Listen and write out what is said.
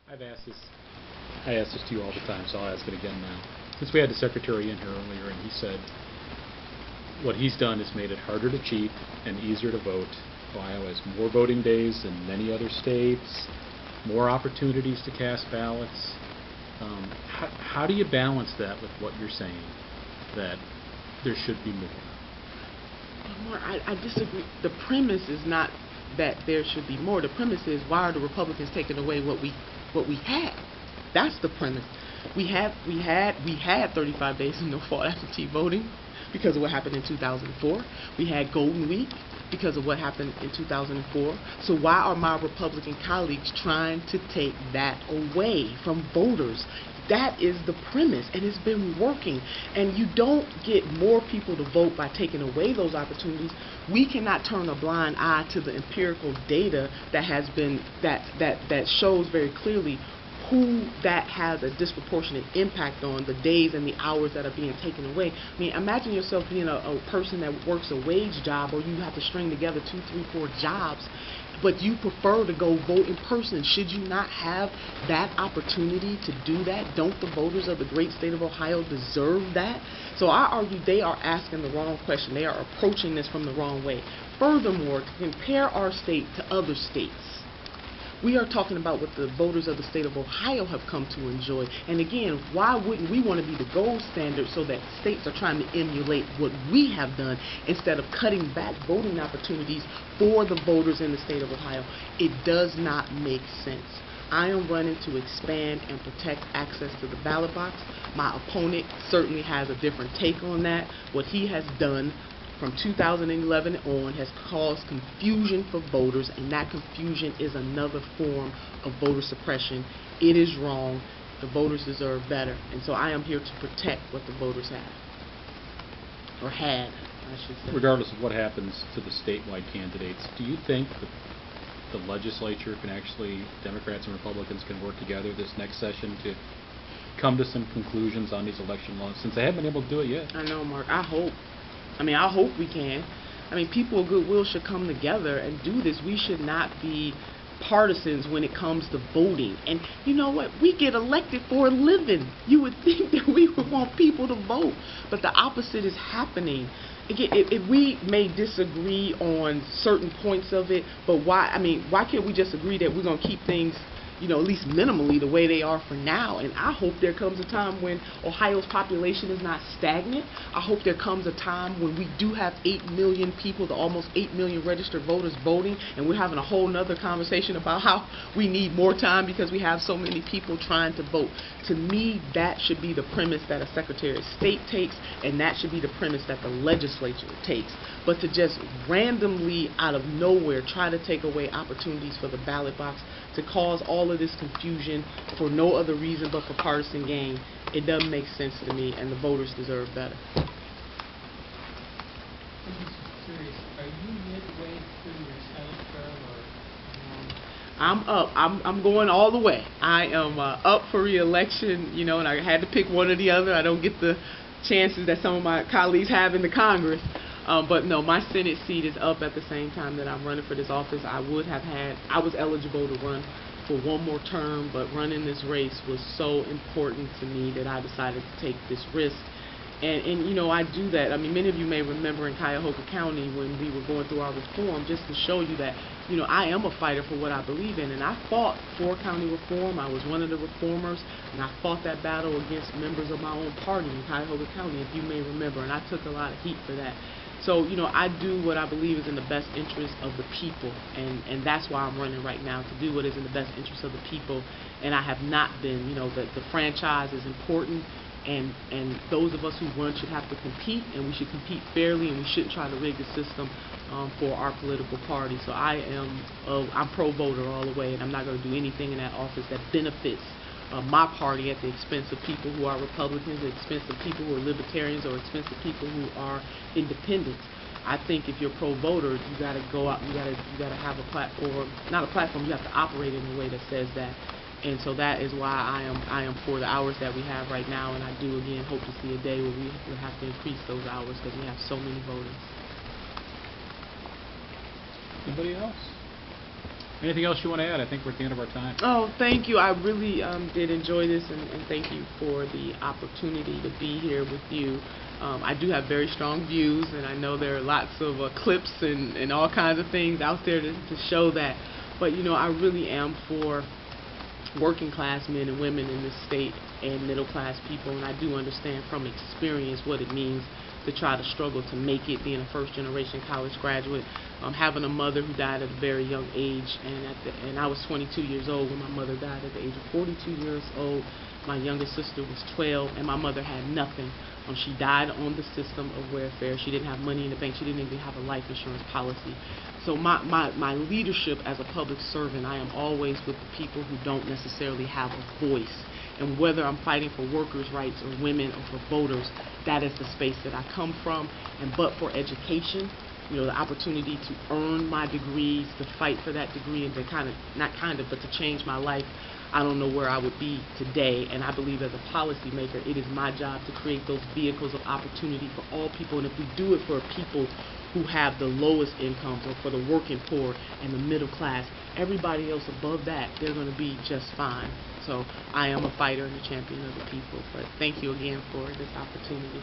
I ask this to you all the time, so I'll ask it again now. Since we had the secretary in here earlier, and he said what he's done is made it harder to cheat and easier to vote. Ohio has more voting days than many other states, more opportunities to cast ballots. How do you balance that with what you're saying, that there should be more? Mark, I disagree. The premise is not that there should be more. The premise is, why are the Republicans taking away what we had? That's the premise. We had 35 days of no-fault absentee voting because of what happened in 2004. We had Golden Week because of what happened in 2004. So why are my Republican colleagues trying to take that away from voters? That is the premise, and it's been working. And you don't get more people to vote by taking away those opportunities. We cannot turn a blind eye to the empirical data that has been that shows very clearly who that has a disproportionate impact on, the days and the hours that are being taken away. I mean, imagine yourself being a person that works a wage job, or you have to string together 2, 3, 4 jobs, but you prefer to go vote in person. Should you not have that opportunity to do that? Don't the voters of the great state of Ohio deserve that? So I argue they are asking the wrong question. They are approaching this from the wrong way. Furthermore, to compare our state to other states, we are talking about what the voters of the state of Ohio have come to enjoy. And again, why wouldn't we want to be the gold standard so that states are trying to emulate what we have done instead of cutting back voting opportunities for the voters in the state of Ohio? It does not make sense. I am running to expand and protect access to the ballot box. My opponent certainly has a different take on that. What he has done from 2011 on has caused confusion for voters, and that confusion is another form of voter suppression. It is wrong. The voters deserve better, and so I am here to protect what the voters have, or had, I should say. Regardless of what happens to the statewide candidates, do you think that the legislature can actually, Democrats and Republicans can work together this next session to come to some conclusions on these election laws, since they haven't been able to do it yet? I know, Mark. I hope we can. I mean, people of goodwill should come together and do this. We should not be partisans when it comes to voting. And you know what? We get elected for a living. You would think that we would want people to vote, but the opposite is happening. Again, if we may disagree on certain points of it, but why can't we just agree that we're going to keep things, at least minimally the way they are for now? And I hope there comes a time when Ohio's population is not stagnant. I hope there comes a time when we do have 8 million people, the almost 8 million registered voters voting, and we're having a whole nother conversation about how we need more time because we have so many people trying to vote. To me, that should be the premise that a Secretary of State takes, and that should be the premise that the legislature takes. But to just randomly, out of nowhere, try to take away opportunities for the ballot box, to cause all of this confusion for no other reason but for partisan gain, it doesn't make sense to me, and the voters deserve better. I'm just curious, are you midway through your Senate term, or? I'm up. I'm going all the way. I am up for reelection, and I had to pick one or the other. I don't get the chances that some of my colleagues have in the Congress. But no, my Senate seat is up at the same time that I'm running for this office. I was eligible to run for one more term, but running this race was so important to me that I decided to take this risk. And I do that. I mean, many of you may remember in Cuyahoga County when we were going through our reform, just to show you that, I am a fighter for what I believe in. And I fought for county reform. I was one of the reformers, and I fought that battle against members of my own party in Cuyahoga County, if you may remember, and I took a lot of heat for that. So, I do what I believe is in the best interest of the people, and that's why I'm running right now, to do what is in the best interest of the people. And I have not been, the franchise is important, and those of us who run should have to compete, and we should compete fairly, and we shouldn't try to rig the system for our political party. So I'm pro-voter all the way, and I'm not going to do anything in that office that benefits my party at the expense of people who are Republicans, at the expense of people who are Libertarians, or expense of people who are independents. I think if you're pro-voter, you got to go out, you got to have a platform, not a platform, you have to operate in a way that says that. And so that is why I am for the hours that we have right now, and I do again hope to see a day where we will have to increase those hours because we have so many voters. Anybody else? Anything else you want to add? I think we're at the end of our time. Oh, thank you. I really did enjoy this, and thank you for the opportunity to be here with you. I do have very strong views, and I know there are lots of clips and all kinds of things out there to show that. But, you know, I really am for working class men and women in this state and middle class people, and I do understand from experience what it means to try to struggle to make it, being a first generation college graduate, having a mother who died at a very young age, and I was 22 years old when my mother died. At the age of 42 years old, my youngest sister was 12, and my mother had nothing. She died on the system of welfare. She didn't have money in the bank. She didn't even have a life insurance policy. So my leadership as a public servant, I am always with the people who don't necessarily have a voice. And whether I'm fighting for workers' rights or women or for voters, that is the space that I come from. And but for education, you know, the opportunity to earn my degrees, to fight for that degree, and to but to change my life, I don't know where I would be today. And I believe as a policymaker, it is my job to create those vehicles of opportunity for all people. And if we do it for people who have the lowest incomes, or for the working poor and the middle class, everybody else above that, they're going to be just fine. So I am a fighter and a champion of the people. But thank you again for this opportunity.